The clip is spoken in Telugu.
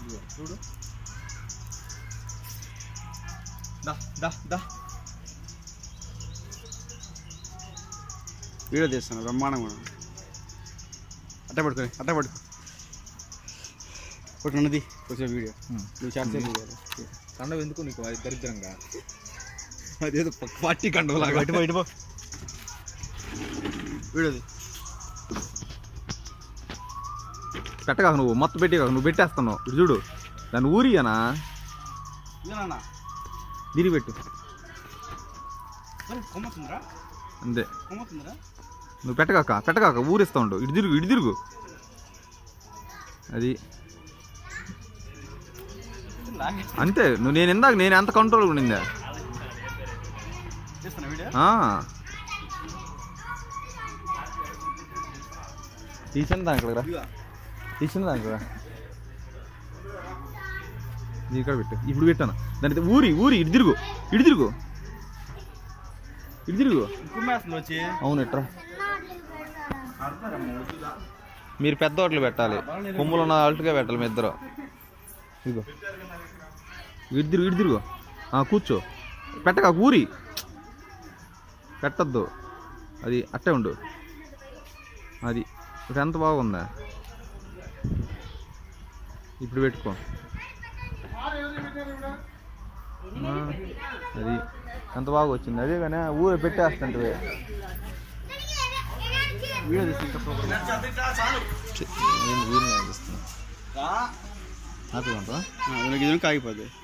చూడు దా దా దా వీడియో తీస్తాను బ్రహ్మాండంగా అట్ట పట్టుకో కొట్టున్నది కొంచెం వీడియో నువ్వు చేసే వీడియో కండవ ఎందుకు నీకు అది దరిద్రంగా అదేదో పార్టీ కండవలాగా ఇటుపో వీడియోది పెట్టగా నువ్వు మొత్తం పెట్టి నువ్వు పెట్టేస్తున్నావు ఇటు చూడు దాన్ని ఊరియనా దీని పెట్టు అంతే నువ్వు పెట్టగాక ఊరిస్తా ఉండు ఇటు తిరుగు అది అంతే నువ్వు నేను ఎంత కంట్రోల్ ఉండిందా తీసిన దానికి రా ఇక్కడ పెట్టు ఇప్పుడు పెట్టాను దాని ఊరి ఇటు తిరుగు అవును ఎట్రా మీరు పెద్ద హోటల్ పెట్టాలి కొమ్ములు ఉన్న అల్టుగా పెట్టాలి మీ ఇద్దరు ఇదిగో ఇటు తిరుగు కూర్చో పెట్టక ఊరి పెట్టద్దు అది అట్టే ఉండు అది ఇప్పుడు ఎంత బాగుందా ఇప్పుడు పెట్టుకో అది ఎంత బాగా వచ్చింది అదే కానీ ఊరు పెట్టేస్తుంటే వీడియో తీసుకుంటా కాగిపోద్ది